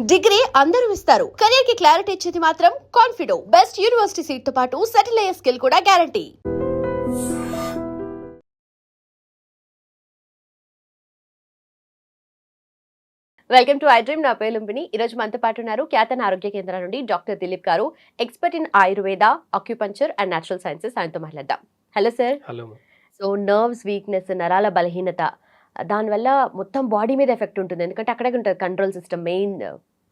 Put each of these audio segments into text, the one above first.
Degree అందరూ ఇస్తారు. Career కి క్లారిటీ ఇచ్చేది మాత్రం కాన్ఫిడో. బెస్ట్ యూనివర్సిటీ సీట్ తో పాటు సెటిల్ అయ్యే స్కిల్ కూడా guarantee. Welcome to I dream. నా పేరు లుంబిని. ఈ రోజు మనతో పాటు ఉన్నారు ఖ్యాతన ఆరోగ్య కేంద్రం నుండి డాక్టర్ దిలీప్ గారు, expert in Ayurveda, acupuncture and natural sciences. ఆయనతో మాట్లాడదాం. Hello sir. Hello. So nerves weakness, నరాల బలహీనత, దానివల్ల మొత్తం బాడీ మీద ఎఫెక్ట్ ఉంటుంది. ఎందుకంటే అక్కడే ఉంటుంది కంట్రోల్ సిస్టమ్, మెయిన్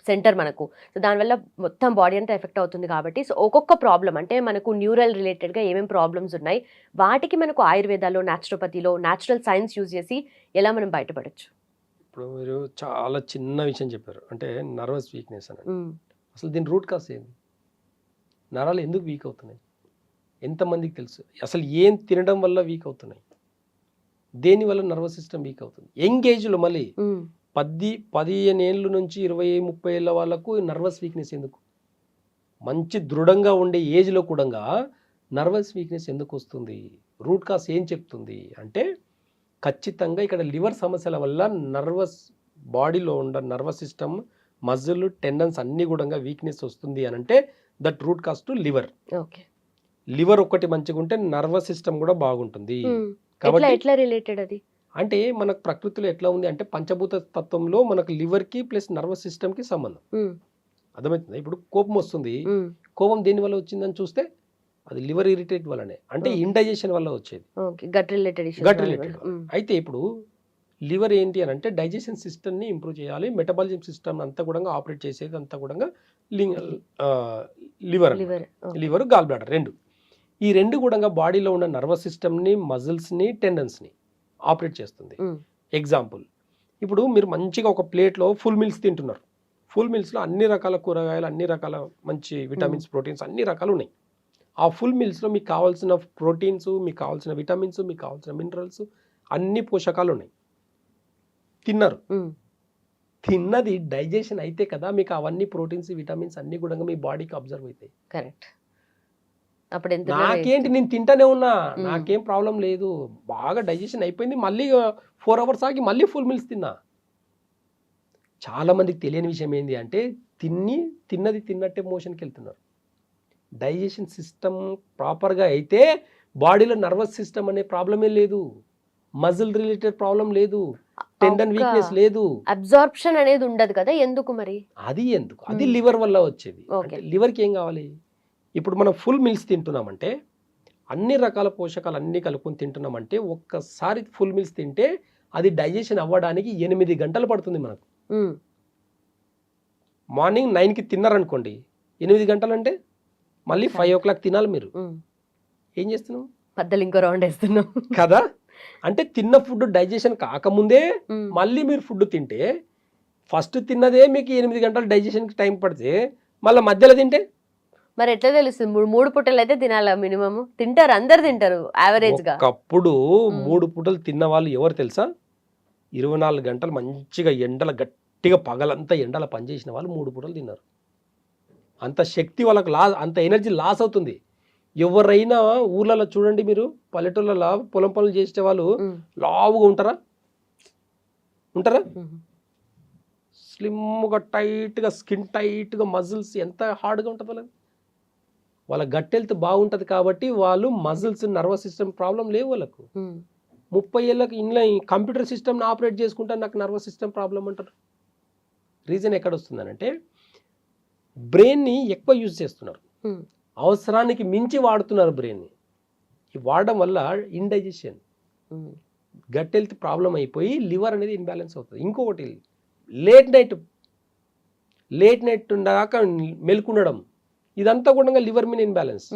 సెంటర్ మనకు. సో దానివల్ల మొత్తం బాడీ అంతా ఎఫెక్ట్ అవుతుంది కాబట్టి, సో ఒక్కొక్క ప్రాబ్లం అంటే మనకు న్యూరల్ రిలేటెడ్గా ఏమేమి ప్రాబ్లమ్స్ ఉన్నాయి, వాటికి మనకు ఆయుర్వేదాలో, న్యాచురోపతిలో, న్యాచురల్ సైన్స్ యూజ్ చేసి ఎలా మనం బయటపడచ్చు? ఇప్పుడు మీరు చాలా చిన్న విషయం చెప్పారు, అంటే నర్వస్ వీక్నెస్ అని. అసలు దీని రూట్ కాస్ ఏంది? నరాలు ఎందుకు వీక్ అవుతున్నాయి? ఎంతమందికి తెలుసు? అసలు ఏం తినడం వల్ల వీక్ అవుతున్నాయి? దేనివల్ల నర్వస్ సిస్టమ్ వీక్ అవుతుంది? యంగ్ ఏజ్లో మళ్ళీ 15 ఏళ్ళ నుంచి 20-30 ఏళ్ళ వాళ్ళకు నర్వస్ వీక్నెస్ ఎందుకు? మంచి దృఢంగా ఉండే ఏజ్లో కూడా నర్వస్ వీక్నెస్ ఎందుకు వస్తుంది? రూట్ కాస్ ఏం చెప్తుంది అంటే, ఖచ్చితంగా ఇక్కడ లివర్ సమస్యల వల్ల నర్వస్ బాడీలో ఉన్న నర్వస్ సిస్టమ్, మజిల్, టెండన్స్ అన్నీ కూడా వీక్నెస్ వస్తుంది అని అంటే that root cause to liver. Okay. Liver ఒక్కటి మంచిగా ఉంటే నర్వస్ సిస్టమ్ కూడా బాగుంటుంది. కాబట్టి ఎట్లా రిలేటెడ్ అది? అంటే మనకు ప్రకృతిలో ఎట్లా ఉంది అంటే, పంచభూత తత్వంలో మనకు లివర్ కి ప్లస్ నర్వస్ సిస్టమ్ కి సంబంధం. అర్థమవుతుంది. ఇప్పుడు కోపం వస్తుంది, కోపం దేని వల్ల వచ్చిందని చూస్తే అది లివర్ ఇరిటేట్ వల్లనే, అంటే ఇండైజెషన్ వల్ల వచ్చేది. Gut related. అయితే ఇప్పుడు లివర్ ఏంటి అని అంటే డైజెషన్ సిస్టమ్ని ఇంప్రూవ్ చేయాలి, మెటబాలిజం సిస్టమ్ అంతా కూడా ఆపరేట్ చేసేది అంతా కూడా లివర్, గాల్ బ్లాడర్ రెండు. ఈ రెండు కూడా బాడీలో ఉన్న నర్వస్ సిస్టమ్ని, మజిల్స్ని, టెండన్స్ని ఆపరేట్ చేస్తుంది. ఎగ్జాంపుల్, ఇప్పుడు మీరు మంచిగా ఒక ప్లేట్లో ఫుల్ మీల్స్ తింటున్నారు. ఫుల్ మీల్స్లో అన్ని రకాల కూరగాయలు, అన్ని రకాల మంచి విటమిన్స్, ప్రోటీన్స్ అన్ని రకాలు ఉన్నాయి. ఆ ఫుల్ మీల్స్లో మీకు కావాల్సిన ప్రోటీన్స్, మీకు కావాల్సిన విటమిన్స్, మీకు కావాల్సిన మినరల్స్, అన్ని పోషకాలు ఉన్నాయి. తిన్నారు, తిన్నది డైజెషన్ అయితే కదా మీకు అవన్నీ ప్రోటీన్స్, విటమిన్స్ అన్ని కూడా మీ బాడీకి అబ్జర్వ్ అవుతాయి. కరెక్ట్. నాకేంటి, నేను తింటానే ఉన్నా, నాకేం ప్రాబ్లం లేదు, బాగా డైజెషన్ అయిపోయింది, మళ్ళీ 4 hours ఆగి మళ్ళీ ఫుల్ మీల్స్ తిన్నా. చాలా మందికి తెలియని విషయం ఏంటి అంటే, తిన్నది తిన్నట్టే మోషన్కి వెళ్తున్నారు. డైజెషన్ సిస్టమ్ ప్రాపర్గా అయితే బాడీలో నర్వస్ సిస్టమ్ అనే ప్రాబ్లమే లేదు, మజిల్ రిలేటెడ్ ప్రాబ్లం లేదు, టెండన్ వీక్నెస్ లేదు, అబ్జార్ప్షన్ అనేది ఉండదు కదా. ఎందుకు మరి? అది ఎందుకు? అది లివర్ వల్ల వచ్చేది. లివర్కి ఏం కావాలి? ఇప్పుడు మనం ఫుల్ మీల్స్ తింటున్నామంటే, అన్ని రకాల పోషకాలు అన్నీ కలుపుకొని తింటున్నామంటే, ఒక్కసారి ఫుల్ మీల్స్ తింటే అది డైజెషన్ అవ్వడానికి 8 గంటలు పడుతుంది మనకు. మార్నింగ్ 9కి తిన్నారనుకోండి, 8 గంటలు అంటే మళ్ళీ 5 o'clock తినాలి. మీరు ఏం చేస్తున్నాం? మధ్యలో ఇంకో రౌండ్ వేస్తున్నాం కదా. అంటే తిన్న ఫుడ్ డైజెషన్ కాకముందే మళ్ళీ మీరు ఫుడ్ తింటే, ఫస్ట్ తిన్నదే మీకు 8 గంటలు డైజెషన్కి టైం పడితే, మళ్ళీ మధ్యలో తింటే మరి ఎట్లా తెలుస్తుంది? 3 పూటలు అయితే తినాలా మినిమం? తింటారు, అందరు తింటారు యావరేజ్ గా. ఒకప్పుడు 3 పూటలు తిన్న వాళ్ళు ఎవరు తెలుసా? 24 గంటలు మంచిగా ఎండల గట్టిగా పగలంతా ఎండల పనిచేసిన వాళ్ళు 3 పూటలు తిన్నారు. అంత శక్తి వాళ్ళకి అంత ఎనర్జీ లాస్ అవుతుంది. ఎవరైనా ఊర్లలో చూడండి, మీరు పల్లెటూళ్ళలో పొలం పనులు చేసే వాళ్ళు లావుగా ఉంటారా? స్లిమ్గా, టైట్గా, స్కిన్ టైట్గా, మజిల్స్ ఎంత హార్డ్గా ఉంటుంది వాళ్ళ గట్ హెల్త్ బాగుంటుంది కాబట్టి వాళ్ళు మజిల్స్, నర్వస్ సిస్టమ్ ప్రాబ్లం లేవు వాళ్ళకు. 30 ఏళ్ళకి ఇంట్లో కంప్యూటర్ సిస్టమ్ని ఆపరేట్ చేసుకుంటే నాకు నర్వస్ సిస్టమ్ ప్రాబ్లం అంటారు. రీజన్ ఎక్కడ వస్తుందనంటే, బ్రెయిన్ని ఎక్కువ యూజ్ చేస్తున్నారు, అవసరానికి మించి వాడుతున్నారు బ్రెయిన్ని. ఈ వాడడం వల్ల ఇండైజెషన్, గట్ హెల్త్ ప్రాబ్లం అయిపోయి లివర్ అనేది ఇన్బ్యాలెన్స్ అవుతుంది. ఇంకొకటి, లేట్ నైట్ దాకా మెలుకుండడం, ఇదంతా కూడా లివర్ మీద ఇన్బ్యాలెన్స్.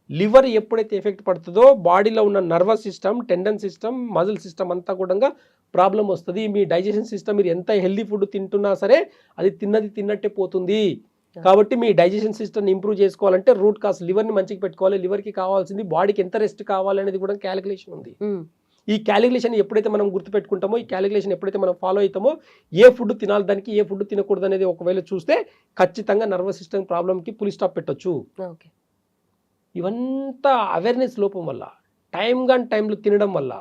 లివర్ ఎప్పుడైతే ఎఫెక్ట్ పడుతుందో బాడీలో ఉన్న nervous system, tendon system, muscle system అంతా కూడా ప్రాబ్లం వస్తుంది. మీ డైజెషన్ సిస్టమ్, మీరు ఎంత హెల్దీ ఫుడ్ తింటున్నా సరే అది తిన్నది తిన్నట్టే పోతుంది. కాబట్టి మీ డైజెషన్ సిస్టమ్ ఇంప్రూవ్ చేసుకోవాలంటే రూట్ కాస్ లివర్ని మంచిగా పెట్టుకోవాలి. లివర్కి కావాల్సింది బాడీకి ఎంత రెస్ట్ కావాలనేది కూడా క్యాలిక్యులేషన్ ఉంది. ఈ క్యాలిక్యులేషన్ ఎప్పుడైతే మనం గుర్తుపెట్టుకుంటామో, ఈ క్యాలిక్యులేషన్ ఎప్పుడైతే మనం ఫాలో అవుతామో, ఏ ఫుడ్ తినాలి దానికి, ఏ ఫుడ్ తినకూడదు అనేది ఒకవేళ చూస్తే ఖచ్చితంగా నర్వస్ సిస్టమ్ ప్రాబ్లంకి పులి స్టాప్ పెట్టొచ్చు. ఇవంతా అవేర్నెస్ లోపం వల్ల, టైంలో తినడం వల్ల,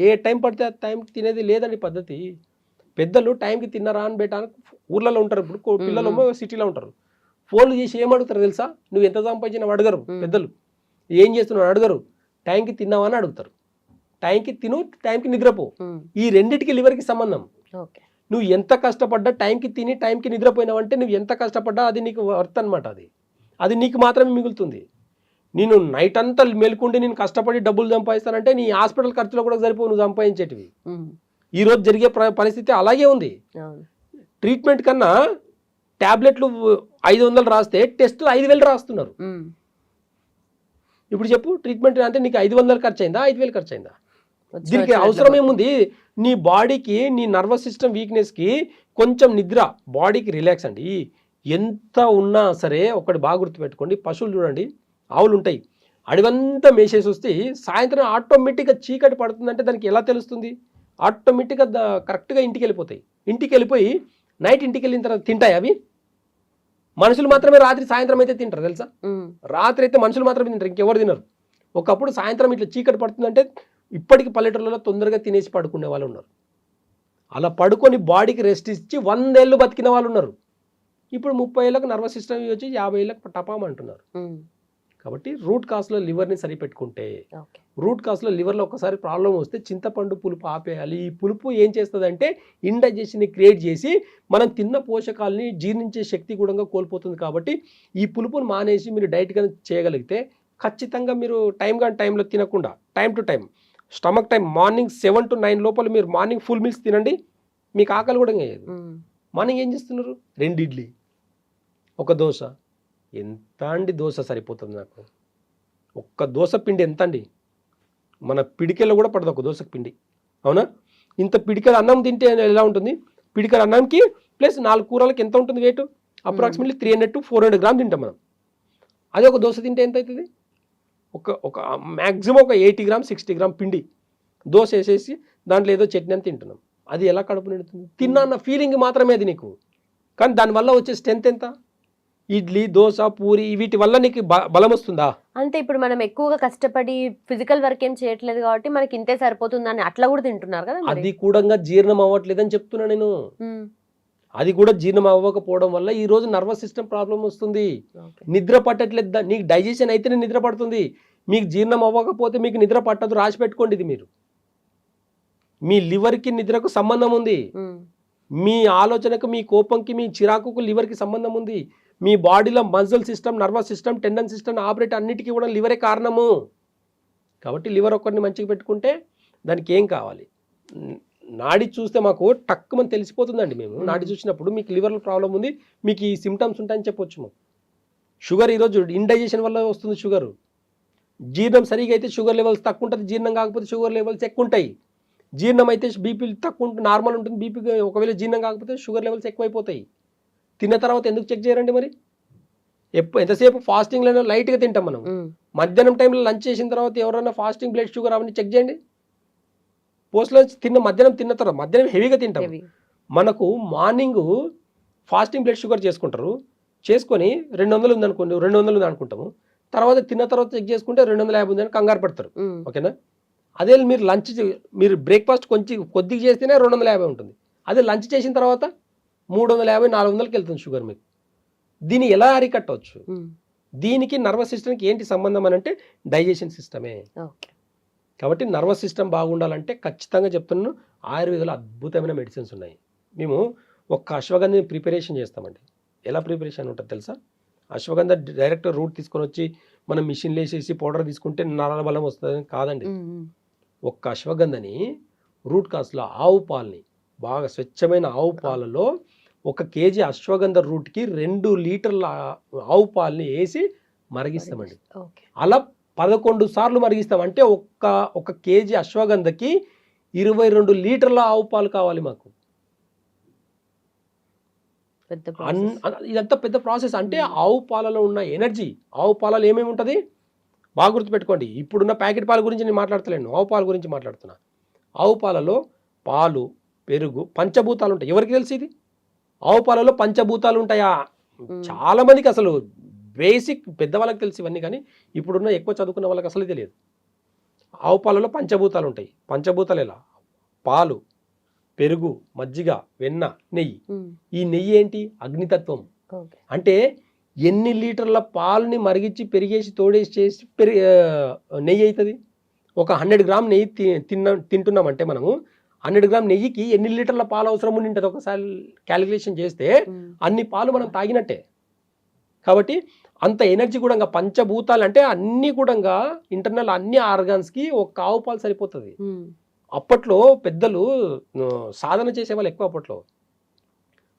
ఏ టైం పడితే ఆ టైంకి తినేది లేదని పద్ధతి. పెద్దలు టైంకి తిన్నారా అని పెట్టడానికి ఊర్లలో ఉంటారు, ఇప్పుడు పిల్లలు సిటీలో ఉంటారు, ఫోన్లు చేసి ఏం అడుగుతారు తెలుసా, నువ్వు ఎంత సంపాదించినావు అడగరు పెద్దలు, ఏం చేస్తున్నావు అడగరు, టైంకి తిన్నావా అని అడుగుతారు. టైంకి తిను, టైంకి నిద్రపో, ఈ రెండింటికి లివర్కి సంబంధం. నువ్వు ఎంత కష్టపడ్డా టైంకి తిని టైంకి నిద్రపోయినావంటే నువ్వు ఎంత కష్టపడ్డా అది నీకు వర్త్ అనమాట. అది నీకు మాత్రమే మిగులుతుంది. నేను నైట్ అంతా మెలుకుండి నేను కష్టపడి డబ్బులు సంపాదిస్తానంటే నీ హాస్పిటల్ ఖర్చులో కూడా సరిపో నువ్వు సంపాదించేటివి. ఈ రోజు జరిగే పరిస్థితి అలాగే ఉంది. ట్రీట్మెంట్ కన్నా టాబ్లెట్లు 500 రాస్తే టెస్టులు 5000 రాస్తున్నారు. ఇప్పుడు చెప్పు, ట్రీట్మెంట్ అంటే నీకు 500 ఖర్చు అయిందా 5000 ఖర్చు అయిందా? దీనికి అవసరం ఏముంది? నీ బాడీకి, నీ నర్వస్ సిస్టమ్ వీక్నెస్కి కొంచెం నిద్ర, బాడీకి రిలాక్స్ అండి. ఎంత ఉన్నా సరే ఒకటి బాగా గుర్తుపెట్టుకోండి, పశువులు చూడండి, ఆవులు ఉంటాయి, అడివంతా మేసేసి వస్తే సాయంత్రం ఆటోమేటిక్గా చీకటి పడుతుందంటే దానికి ఎలా తెలుస్తుంది? ఆటోమేటిక్గా కరెక్ట్గా ఇంటికి వెళ్ళిపోతాయి. ఇంటికి వెళ్ళిపోయి నైట్ ఇంటికి వెళ్ళిన తర్వాత తింటాయి అవి. మనుషులు మాత్రమే రాత్రి సాయంత్రం అయితే తింటారు తెలుసా? రాత్రి అయితే మనుషులు మాత్రమే తింటారు, ఇంకెవరు తినరు. ఒకప్పుడు సాయంత్రం ఇట్లా చీకటి పడుతుందంటే ఇప్పటికి పల్లెటూళ్ళలో తొందరగా తినేసి పడుకునే వాళ్ళు ఉన్నారు. అలా పడుకొని బాడీకి రెస్ట్ ఇచ్చి 100 ఏళ్ళు బతికిన వాళ్ళు ఉన్నారు. ఇప్పుడు 30 ఏళ్ళకు నర్వస్ సిస్టమ్ వచ్చి 50 ఏళ్ళకు టపాం అంటున్నారు. కాబట్టి రూట్ కాస్లో లివర్ని సరిపెట్టుకుంటే, రూట్ కాస్లో లివర్లో ఒకసారి ప్రాబ్లం వస్తే చింతపండు పులుపు ఆపేయాలి. ఈ పులుపు ఏం చేస్తుందంటే ఇండైజెషన్ని క్రియేట్ చేసి మనం తిన్న పోషకాలని జీర్ణించే శక్తి కూడా కోల్పోతుంది. కాబట్టి ఈ పులుపుని మానేసి మీరు డైట్ కానీ చేయగలిగితే ఖచ్చితంగా మీరు టైంలో తినకుండా time to time stomach time morning 7 to 9 లోపల మీరు మార్నింగ్ ఫుల్ మీల్స్ తినండి, మీకు ఆకలి కూడా వేయదు. మార్నింగ్ ఏం చేస్తున్నారు? 2 ఇడ్లీ, 1 దోశ. ఎంత అండి దోశ సరిపోతుంది నాకు? ఒక్క దోశ పిండి ఎంత అండి? మన పిడికెల్లో కూడా పడదు ఒక దోశకు పిండి, అవునా? ఇంత పిడికెల అన్నం తింటే ఎలా ఉంటుంది? పిడికెల అన్నంకి ప్లస్ 4 కూరలకి ఎంత ఉంటుంది వెయిట్? అప్రాక్సిమేట్లీ 300 to 400 గ్రామ్ తింటాం మనం. అదే ఒక దోశ తింటే ఎంత అవుతుంది? ఒక మ్యాక్సిమం ఒక 80 గ్రామ్ 60 గ్రామ్ పిండి దోశ వేసేసి దాంట్లో ఏదో చట్నీ అని తింటున్నాం. అది ఎలా కడుపు నిండుతుంది? తిన్నా అన్న ఫీలింగ్ మాత్రమే అది నీకు. కానీ దానివల్ల వచ్చే స్ట్రెంత్ ఎంత? ఇడ్లీ, దోశ, పూరి వీటి వల్ల నీకు బలం వస్తుందా? అంటే ఇప్పుడు మనం ఎక్కువగా కష్టపడి ఫిజికల్ వర్క్ ఏం చేయట్లేదు కాబట్టి మనకి ఇంతే సరిపోతుందని అట్లా కూడా తింటున్నారు కదా. అది కూడా జీర్ణం అవ్వట్లేదని చెప్తున్నా నేను. అది కూడా జీర్ణం అవ్వకపోవడం వల్ల ఈ రోజు నర్వస్ సిస్టమ్ ప్రాబ్లం వస్తుంది. నిద్ర పట్టట్లేదు. నీకు డైజెషన్ అయితేనే నిద్ర పడుతుంది, మీకు జీర్ణం అవ్వకపోతే మీకు నిద్ర పట్టదు. రాసి పెట్టుకోండి ఇది. మీరు మీ లివర్కి నిద్రకు సంబంధం ఉంది, మీ ఆలోచనకు, మీ కోపంకి, మీ చిరాకుకు లివర్కి సంబంధం ఉంది. మీ బాడీలో muscle system, nervous system, tendon system operate అన్నిటికీ కూడా లివరే కారణము. కాబట్టి లివర్ ఒక్కరిని మంచిగా పెట్టుకుంటే దానికి ఏం కావాలి? నాడి చూస్తే మాకు టక్కుమని తెలిసిపోతుందండి. మేము నాడి చూసినప్పుడు మీకు లివర్లో ప్రాబ్లం ఉంది, మీకు ఈ సిమ్టమ్స్ ఉంటాయని చెప్పొచ్చు. మాకు షుగర్ ఈరోజు ఇండైజెషన్ వల్ల వస్తుంది. షుగర్ జీర్ణం సరిగా అయితే షుగర్ లెవెల్స్ తక్కువ ఉంటుంది, జీర్ణం కాకపోతే షుగర్ లెవెల్స్ ఎక్కువ ఉంటాయి. జీర్ణం అయితే బీపీ తక్కువ ఉంటుంది, నార్మల్ ఉంటుంది. బీపీ ఒకవేళ జీర్ణం కాకపోతే షుగర్ లెవెల్స్ ఎక్కువైపోతాయి. తిన్న తర్వాత ఎందుకు చెక్ చేయరండి మరి? ఎంతసేపు ఫాస్టింగ్లో లైట్గా తింటాం మనం. మధ్యాహ్నం టైంలో లంచ్ చేసిన తర్వాత ఎవరైనా ఫాస్టింగ్ బ్లడ్ షుగర్ అవన్నీ చెక్ చేయండి. పోస్ట్ లంచ్ మధ్యాహ్నం తిన్న తర్వాత మధ్యాహ్నం హెవీగా తింటాం. మనకు మార్నింగ్ ఫాస్టింగ్ బ్లడ్ షుగర్ చేసుకుంటారు, చేసుకొని 200 ఉందనుకోండి, 200 ఉంది అనుకుంటాము. తర్వాత తిన్న తర్వాత చెక్ చేసుకుంటే 250 ఉందని కంగారు పడతారు. ఓకేనా? అదే మీరు లంచ్, మీరు బ్రేక్ఫాస్ట్ కొద్దిగా చేస్తేనే 250 ఉంటుంది. అదే లంచ్ చేసిన తర్వాత 350, 400కి వెళ్తుంది షుగర్ మీకు. దీన్ని ఎలా అరికట్టవచ్చు? దీనికి నర్వస్ సిస్టమ్కి ఏంటి సంబంధం అని అంటే డైజెషన్ సిస్టమే. కాబట్టి నర్వస్ సిస్టమ్ బాగుండాలంటే ఖచ్చితంగా చెప్తున్నాను, ఆయుర్వేదంలో అద్భుతమైన మెడిసిన్స్ ఉన్నాయి. మేము ఒక అశ్వగంధని ప్రిపరేషన్ చేస్తామండి. ఎలా ప్రిపరేషన్ ఉంటుంది తెలుసా? అశ్వగంధ డైరెక్ట్ రూట్ తీసుకొని వచ్చి మనం మిషన్లో వేసేసి పౌడర్ తీసుకుంటే నరాల బలం వస్తుంది కాదండి. ఒక్క అశ్వగంధని రూట్ కాస్లో ఆవు పాలని, బాగా స్వచ్ఛమైన ఆవు పాలలో 1 కేజీ అశ్వగంధ రూట్కి 2 లీటర్ల ఆవు పాలని వేసి మరిగిస్తామండి. అలా 11 సార్లు మరిగిస్తాం. అంటే ఒక కేజీ అశ్వగంధకి 22 లీటర్ల ఆవు పాలు కావాలి మాకు. ఇదంతా పెద్ద ప్రాసెస్. అంటే ఆవు పాలలో ఉన్న ఎనర్జీ, ఆవు పాలలో ఏమేమి ఉంటుంది బాగా గుర్తుపెట్టుకోండి. ఇప్పుడున్న ప్యాకెట్ పాల గురించి నేను మాట్లాడతలేను, ఆవు పాల గురించి మాట్లాడుతున్నా. ఆవు పాలలో పాలు, పెరుగు, పంచభూతాలు ఉంటాయి. ఎవరికి తెలుసు ఇది? ఆవు పాలలో పంచభూతాలు ఉంటాయా? చాలా మందికి అసలు బేసిక్ పెద్దవాళ్ళకి తెలుసు ఇవన్నీ, కానీ ఇప్పుడున్న ఎక్కువ చదువుకున్న వాళ్ళకి అసలు తెలియదు. ఆవు పాలలో పంచభూతాలు ఉంటాయి. పంచభూతాలు ఎలా? పాలు, పెరుగు, మజ్జిగ, వెన్న, నెయ్యి. ఈ నెయ్యి ఏంటి? అగ్నితత్వం. ఓకే. అంటే ఎన్ని లీటర్ల పాలని మరిగించి పెరిగేసి తోడేసి చేసి నెయ్యి అవుతుంది. ఒక 100 గ్రామ్ నెయ్యి తింటున్నామంటే మనము 100 గ్రామ్ నెయ్యికి ఎన్ని లీటర్ల పాలు అవసరం ఉంటుంది ఒకసారి క్యాలిక్యులేషన్ చేస్తే అన్ని పాలు మనం తాగినట్టే. కాబట్టి అంత ఎనర్జీ కూడా పంచభూతాలు అంటే అన్ని కూడా ఇంటర్నల్ అన్ని ఆర్గాన్స్కి ఒక ఆవు పాలు సరిపోతుంది. అప్పట్లో పెద్దలు సాధన చేసేవాళ్ళు ఎక్కువ. అప్పట్లో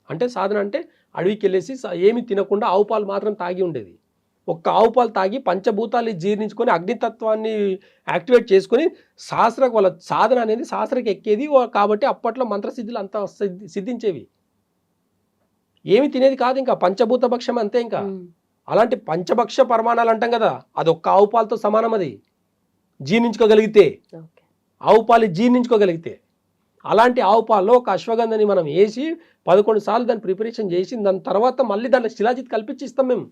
అంటే సాధన అంటే అడవికి వెళ్ళేసి ఏమి తినకుండా ఆవు పాలు మాత్రం తాగి ఉండేది. ఒక్క ఆవు పాలు తాగి పంచభూతాలు జీర్ణించుకొని అగ్నితత్వాన్ని యాక్టివేట్ చేసుకొని వాళ్ళ సాధన అనేది శాస్త్రకి ఎక్కేది. కాబట్టి అప్పట్లో మంత్రసిద్ధులు అంతా సిద్ధించేవి. ఏమి తినేది కాదు, ఇంకా పంచభూత భక్ష్యం అంతే. ఇంకా అలాంటి పంచభక్ష పరమాణాలు అంటాం కదా, అది ఒక్క ఆవు పాలతో సమానం. అది జీర్ణించుకోగలిగితే, ఆవు పాలు జీర్ణించుకోగలిగితే, అలాంటి ఆవు పాలలో ఒక అశ్వగంధని మనం వేసి 11 సార్లు దాన్ని ప్రిపరేషన్ చేసి దాని తర్వాత మళ్ళీ దాంట్లో శిలాజిత్ కల్పించి ఇస్తాం మేము.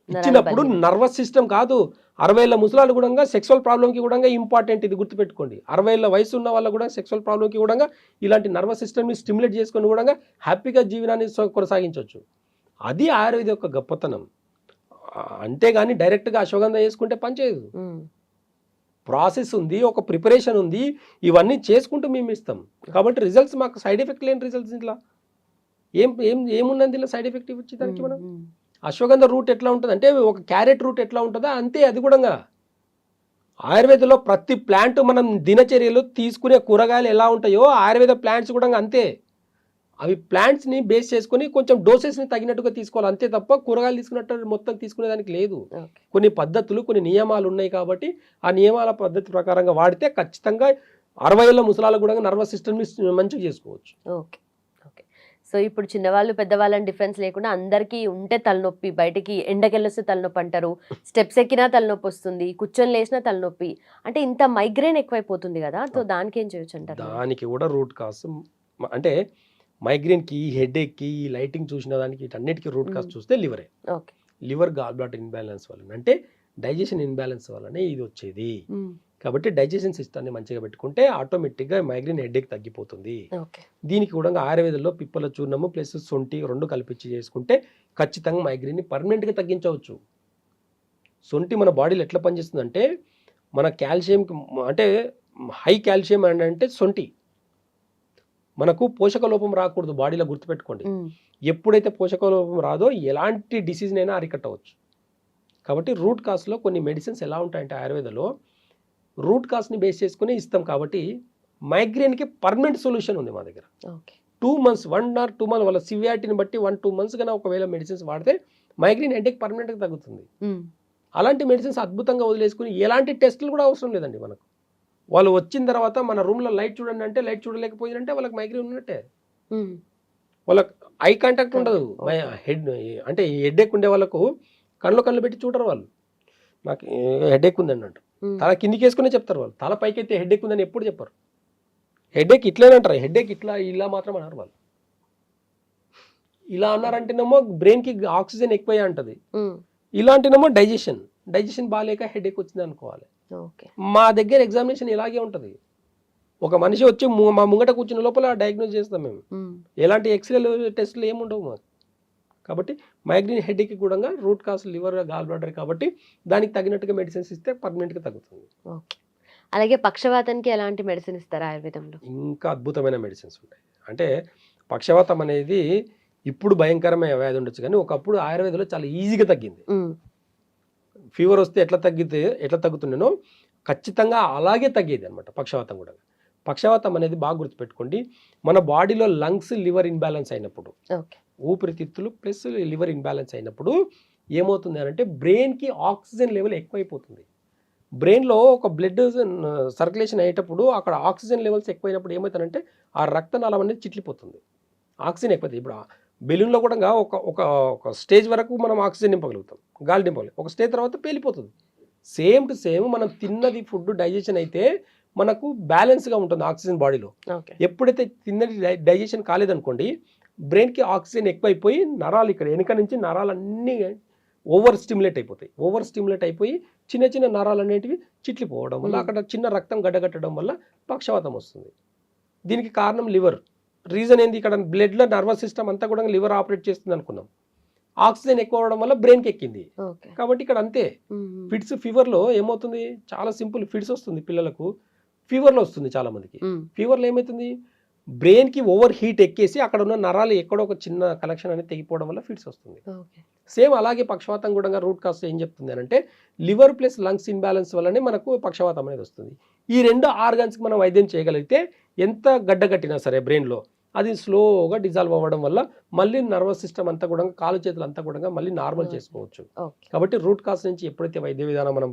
ఇచ్చినప్పుడు నర్వస్ సిస్టమ్ కాదు, 60 ఏళ్ళ ముసలాలు కూడా సెక్సువల్ ప్రాబ్లంకి కూడా ఇంపార్టెంట్. ఇది గుర్తుపెట్టుకోండి. 60 ఏళ్ళ వయసు ఉన్న వాళ్ళు కూడా సెక్సువల్ ప్రాబ్లంకి కూడా ఇలాంటి నర్వస్ సిస్టమ్ని స్టిమ్యులేట్ చేసుకొని కూడా హ్యాపీగా జీవనాన్ని కొనసాగించవచ్చు. అది ఆయుర్వేద యొక్క గొప్పతనం. అంతేగాని డైరెక్ట్గా అశ్వగంధ వేసుకుంటే పనిచేయదు. ప్రాసెస్ ఉంది, ఒక ప్రిపరేషన్ ఉంది, ఇవన్నీ చేసుకుంటూ మేము ఇస్తాం. కాబట్టి రిజల్ట్స్ మాకు సైడ్ ఎఫెక్ట్ లేని రిజల్ట్స్. ఇంట్లో ఏమున్నది ఇలా సైడ్ ఎఫెక్ట్ వచ్చేదానికి? మనం అశ్వగంధ రూట్ ఎట్లా ఉంటుంది అంటే ఒక క్యారెట్ రూట్ ఎట్లా ఉంటుందో అంతే అది కూడా. ఆయుర్వేదంలో ప్రతి ప్లాంట్ మనం దినచర్యలు తీసుకునే కూరగాయలు ఎలా ఉంటాయో ఆయుర్వేద ప్లాంట్స్ కూడా అంతే. అవి ప్లాంట్స్ని బేస్ చేసుకుని కొంచెం డోసెస్ని తగినట్టుగా తీసుకోవాలి అంతే తప్ప కూరగాయలు తీసుకున్నట్టు మొత్తం తీసుకునేదానికి లేదు. కొన్ని పద్ధతులు, కొన్ని నియమాలు ఉన్నాయి. కాబట్టి ఆ నియమాల పద్ధతి ప్రకారంగా వాడితే ఖచ్చితంగా 60 ఏళ్ళ ముసలాలకు కూడా నర్వస్ సిస్టమ్ని మంచిగా చేసుకోవచ్చు. Okay okay. సో ఇప్పుడు చిన్నవాళ్ళు పెద్దవాళ్ళని డిఫరెన్స్ లేకుండా అందరికీ ఉంటే తలనొప్పి, బయటికి ఎండకెళ్ళొస్తే తలనొప్పి అంటారు, స్టెప్స్ ఎక్కినా తలనొప్పి వస్తుంది, కూర్చొని లేచినా తలనొప్పి, అంటే ఇంత మైగ్రేన్ ఎక్కువైపోతుంది కదా. సో దానికి ఏం చేయొచ్చు అంటారు? దానికి కూడా రూట్ కాజ్ అంటే మైగ్రేన్కి, హెడేక్కి, ఈ లైటింగ్ చూసిన దానికి వీటన్నిటికీ రూట్ కాజ్ చూస్తే లివరే. లివర్ గాల్ బ్లాడర్ ఇన్బ్యాలెన్స్ వల్ల, అంటే డైజెషన్ ఇన్బ్యాలెన్స్ వల్లనే ఇది వచ్చేది. కాబట్టి డైజెషన్ సిస్టమ్ని మంచిగా పెట్టుకుంటే ఆటోమేటిక్గా మైగ్రేన్, హెడేక్ తగ్గిపోతుంది. దీనికి కూడా ఆయుర్వేదంలో పిప్పల చూర్ణము ప్లస్ సొంటి 2 కలిపించి చేసుకుంటే ఖచ్చితంగా మైగ్రేన్ని పర్మనెంట్గా తగ్గించవచ్చు. సొంటి మన బాడీలో ఎట్లా పనిచేస్తుందంటే మన కాల్షియంకి, అంటే హై కాల్షియం అంటే సొంటి. మనకు పోషక లోపం రాకూడదు బాడీలో, గుర్తుపెట్టుకోండి. ఎప్పుడైతే పోషక లోపం రాదో ఎలాంటి డిసీజ్నైనా అరికట్టవచ్చు. కాబట్టి రూట్ కాజ్లో కొన్ని మెడిసిన్స్ ఎలా ఉంటాయంటే ఆయుర్వేదంలో రూట్ కాజ్ని బేస్ చేసుకుని ఇస్తాం. కాబట్టి మైగ్రేన్కి పర్మనెంట్ సొల్యూషన్ ఉంది మా దగ్గర. 2 months 1 or 2 months వాళ్ళ సివియారిటీని బట్టి 1-2 months కన్నా ఒకవేళ మెడిసిన్స్ వాడితే మైగ్రేన్ హెడేక్ పర్మనెంట్గా తగ్గుతుంది. అలాంటి మెడిసిన్స్ అద్భుతంగా వదిలేసుకుని ఎలాంటి టెస్టులు కూడా అవసరం లేదండి మనకు. వాళ్ళు వచ్చిన తర్వాత మన రూమ్లో లైట్ చూడండి అంటే లైట్ చూడలేకపోయిందంటే వాళ్ళకి మైగ్రేన్ ఉన్నట్టే. వాళ్ళకి ఐ కాంటాక్ట్ ఉండదు. అంటే హెడేక్ ఉండే వాళ్ళకు కళ్ళు పెట్టి చూడరు. వాళ్ళు నాకు హెడేక్ ఉందండి అంటారు, తల కిందికి వేసుకునే చెప్తారు. వాళ్ళు తల పైకి అయితే హెడేక్ ఉందని ఎప్పుడు చెప్పరు. హెడేక్ ఇట్లానే అంటారు, హెడేక్ ఇలా మాత్రం అన్నారు వాళ్ళు. ఇలా అన్నారంటేనేమో బ్రెయిన్కి ఆక్సిజన్ ఎక్కువ అంటది. ఇలాంటినేమో డైజెషన్ బాగాలేక హెడేక్ వచ్చింది అనుకోవాలి. మా దగ్గర ఎగ్జామినేషన్ ఇలాగే ఉంటుంది. ఒక మనిషి వచ్చి మా ముంగట కూర్చున్న లోపల డయాగ్నోస్ చేస్తాం మేము. ఎలాంటి ఎక్స్రేలు టెస్టులు ఏముండవు మాకు. కాబట్టి మైగ్రేన్ హెడేక్కి కూడా root cause liver, gall bladder. కాబట్టి దానికి తగినట్టుగా మెడిసిన్స్ ఇస్తే పర్మనెంట్గా తగ్గుతుంది. అలాగే పక్షవాతానికి ఎలాంటి మెడిసిన్ ఇస్తారు ఆయుర్వేదంలో? ఇంకా అద్భుతమైన మెడిసిన్స్ ఉంటాయి. అంటే పక్షవాతం అనేది ఇప్పుడు భయంకరమైన వ్యాధి ఉండొచ్చు, కానీ ఒకప్పుడు ఆయుర్వేదంలో చాలా ఈజీగా తగ్గింది. ఫీవర్ వస్తే ఎట్లా తగ్గుతుండేనో ఖచ్చితంగా అలాగే తగ్గేది అనమాట పక్షవాతం కూడా. పక్షవాతం అనేది బాగా గుర్తుపెట్టుకోండి, మన బాడీలో లంగ్స్, లివర్ ఇన్బ్యాలెన్స్ అయినప్పుడు, ఊపిరితిత్తులు ప్లస్ లివర్ ఇన్బ్యాలెన్స్ అయినప్పుడు ఏమవుతుంది అంటే బ్రెయిన్కి ఆక్సిజన్ లెవెల్ ఎక్కువైపోతుంది. బ్రెయిన్లో ఒక బ్లడ్ సర్క్యులేషన్ అయ్యేటప్పుడు అక్కడ ఆక్సిజన్ లెవెల్స్ ఎక్కువైనప్పుడు ఏమవుతుందంటే ఆ రక్తనాళం అనేది చిట్లిపోతుంది. ఆక్సిజన్ ఎక్కువైతుంది. ఇప్పుడు బెలూన్లో కూడా ఒక స్టేజ్ వరకు మనం ఆక్సిజన్ నింపగలుగుతాం, గాలి నింపగలుగుతాం. ఒక స్టేజ్ తర్వాత పేలిపోతుంది. సేమ్ టు సేమ్ మనం తిన్నది ఫుడ్ డైజెషన్ అయితే మనకు బ్యాలెన్స్గా ఉంటుంది ఆక్సిజన్ బాడీలో. ఎప్పుడైతే తిన్నది డైజెషన్ కాలేదనుకోండి, బ్రెయిన్కి ఆక్సిజన్ ఎక్కువైపోయి నరాలు ఇక్కడ వెనుక నుంచి నరాలన్నీ ఓవర్ స్టిమ్యులేట్ అయిపోయి చిన్న చిన్న నరాలు అనేటివి చిట్లిపోవడం వల్ల అక్కడ చిన్న రక్తం గడ్డగట్టడం వల్ల పక్షవాతం వస్తుంది. దీనికి కారణం లివర్. రీజన్ ఏంది, ఇక్కడ బ్లడ్లో నర్వస్ సిస్టమ్ అంతా కూడా లివర్ ఆపరేట్ చేస్తుంది అనుకున్నాం. ఆక్సిజన్ ఎక్కువ అవడం వల్ల బ్రెయిన్కి ఎక్కింది. ఓకే. కాబట్టి ఇక్కడ అంతే. ఫిట్స్, ఫీవర్లో ఏమవుతుంది, చాలా సింపుల్, ఫిట్స్ వస్తుంది పిల్లలకు, ఫీవర్లో వస్తుంది చాలా మందికి. ఫీవర్లో ఏమవుతుంది, బ్రెయిన్కి ఓవర్ హీట్ ఎక్కేసి అక్కడ ఉన్న నరాలు ఎక్కడో ఒక చిన్న కలెక్షన్ అనేది తెగిపోవడం వల్ల ఫిట్స్ వస్తుంది. ఓకే. సేమ్ అలాగే పక్షవాతం కూడా రూట్ కాస్ ఏం చెప్తుంది అని అంటే లివర్ ప్లస్ లంగ్స్ ఇన్బ్యాలెన్స్ వల్లనే మనకు పక్షవాతం అనేది వస్తుంది. ఈ రెండు ఆర్గాన్స్కి మనం వైద్యం చేయగలిగితే ఎంత గడ్డగట్టినా సరే బ్రెయిన్లో అది స్లోగా డిజాల్వ్ అవ్వడం వల్ల మళ్ళీ నర్వస్ సిస్టమ్ అంతా కూడా, కాలు చేతులు అంతా కూడా మళ్ళీ నార్మల్ చేసుకోవచ్చు. ఓకే. కాబట్టి రూట్ కాస్ నుంచి ఎప్పుడైతే వైద్య విధానం మనం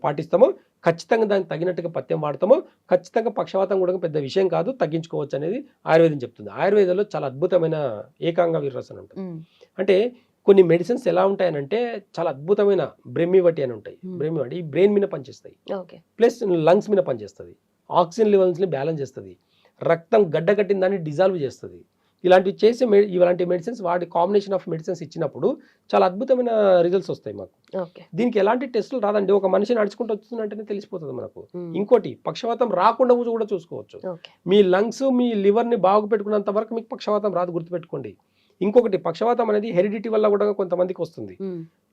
పాటిస్తామో, ఖచ్చితంగా దానికి తగినట్టుగా పథ్యం వాడతామో, ఖచ్చితంగా పక్షవాతం కూడా పెద్ద విషయం కాదు, తగ్గించుకోవచ్చు అనేది ఆయుర్వేదం చెప్తుంది. ఆయుర్వేదంలో చాలా అద్భుతమైన ఏకాంగ వీరరసన ఉంటుంది. అంటే కొన్ని మెడిసిన్స్ ఎలా ఉంటాయనంటే చాలా అద్భుతమైన బ్రెమ్మివటి అని ఉంటాయి. బ్రెమ్మివటి ఈ బ్రెయిన్ మీద పనిచేస్తాయి, ప్లస్ లంగ్స్ మీద పనిచేస్తుంది, ఆక్సిజన్ లెవెల్స్ని బ్యాలెన్స్ చేస్తుంది, రక్తం గడ్డగట్టిన దాన్ని డిజాల్వ్ చేస్తుంది. ఇలాంటివి చేసే ఇలాంటి మెడిసిన్స్, వాటి కాంబినేషన్ ఆఫ్ మెడిసిన్స్ ఇచ్చినప్పుడు చాలా అద్భుతమైన రిజల్ట్స్ వస్తాయి మాకు. దీనికి ఎలాంటి టెస్టులు రాదండి, ఒక మనిషి నడుచుకుంటూ వస్తుందంటేనే తెలిసిపోతుంది మనకు. ఇంకోటి, పక్షవాతం రాకుండా కూడా చూసుకోవచ్చు. మీ లంగ్స్, మీ లివర్ని బాగు పెట్టుకున్నంత వరకు మీకు పక్షవాతం రాదు, గుర్తుపెట్టుకోండి. ఇంకొకటి, పక్షవాతం అనేది హెరిడిటీ వల్ల కూడా కొంతమందికి వస్తుంది.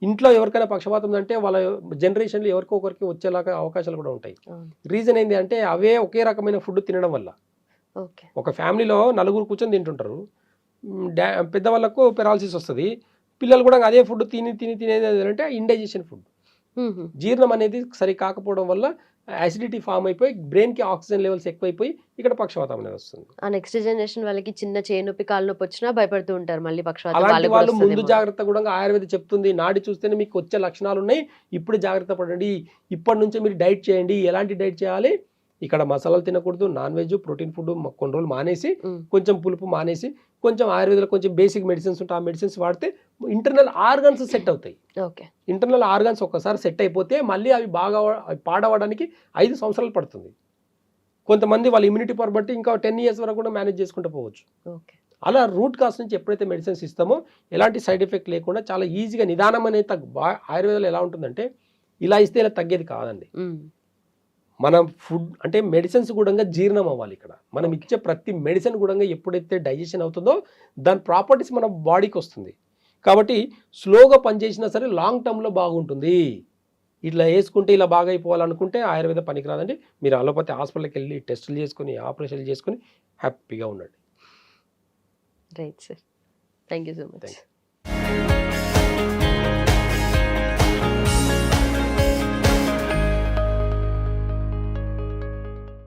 ఇంట్లో ఎవరికైనా పక్షవాతం అంటే వాళ్ళ జనరేషన్లో ఎవరికో ఒకరికి వచ్చేలాగా అవకాశాలు కూడా ఉంటాయి. రీజన్ ఏంటి అంటే అవే ఒకే రకమైన ఫుడ్ తినడం వల్ల. ఒక ఫ్యామిలీలో నలుగురు కూర్చొని తింటుంటారు, పెద్దవాళ్ళకు పెరాలసిస్ వస్తుంది, పిల్లలు కూడా అదే ఫుడ్ తినేది అంటే ఇండైజెషన్ ఫుడ్, జీర్ణం అనేది సరి కాకపోవడం వల్ల యాసిడిటీ ఫామ్ అయిపోయి బ్రెయిన్కి ఆక్సిజన్ లెవెల్స్ ఎక్కువైపోయి ఇక్కడ పక్షవాతం అనేది వస్తుంది. ఆ నెక్స్ట్ జనరేషన్ వాళ్ళకి చిన్న చేయి నొప్పి, కాలు నొప్పి వచ్చినా భయపడుతూ ఉంటారు మళ్ళీ పక్షవాతం. అలాంటి వాళ్ళు ముందు జాగ్రత్త కూడా ఆయుర్వేదం చెప్తుంది, నాడి చూస్తేనే మీకు వచ్చే లక్షణాలు ఉన్నాయి, ఇప్పుడు జాగ్రత్త పడండి, ఇప్పటి నుంచే మీరు డైట్ చేయండి. ఎలాంటి డైట్ చేయాలి, ఇక్కడ మసాలాలు తినకూడదు, నాన్ వెజ్, ప్రోటీన్ ఫుడ్ కొన్ని రోజులు మానేసి, కొంచెం పులుపు మానేసి, కొంచెం ఆయుర్వేదంలో కొంచెం బేసిక్ మెడిసిన్స్ ఉంటాయి, ఆ మెడిసిన్స్ వాడితే ఇంటర్నల్ ఆర్గాన్స్ సెట్ అవుతాయి. ఇంటర్నల్ ఆర్గాన్స్ ఒక్కసారి సెట్ అయిపోతే మళ్ళీ అవి బాగా పాడవడానికి 5 సంవత్సరాలు పడుతుంది. కొంతమంది వాళ్ళ ఇమ్యూనిటీ పవర్ బట్టి ఇంకా 10 years వరకు కూడా మేనేజ్ చేసుకుంటూ పోవచ్చు. అలా రూట్ కాస్ నుంచి ఎప్పుడైతే మెడిసిన్స్ ఇస్తామో ఎలాంటి సైడ్ ఎఫెక్ట్ లేకుండా చాలా ఈజీగా నిదానం అనేది ఆయుర్వేదంలో ఎలా ఉంటుందంటే ఇలా ఇస్తే ఇలా తగ్గేది కాదండి. మనం ఫుడ్ అంటే మెడిసిన్స్ కూడా జీర్ణం అవ్వాలి. ఇక్కడ మనం ఇచ్చే ప్రతి మెడిసిన్ కూడా ఎప్పుడైతే డైజెషన్ అవుతుందో దాని ప్రాపర్టీస్ మన బాడీకి వస్తుంది. కాబట్టి స్లోగా పనిచేసినా సరే లాంగ్ టర్మ్లో బాగుంటుంది. ఇట్లా వేసుకుంటే ఇలా బాగా అయిపోవాలనుకుంటే ఆయుర్వేద పనికిరాదండి. మీరు అలోపతి హాస్పిటల్కి వెళ్ళి టెస్టులు చేసుకుని, ఆపరేషన్లు చేసుకుని హ్యాపీగా ఉండండి. Right sir, thank you so much.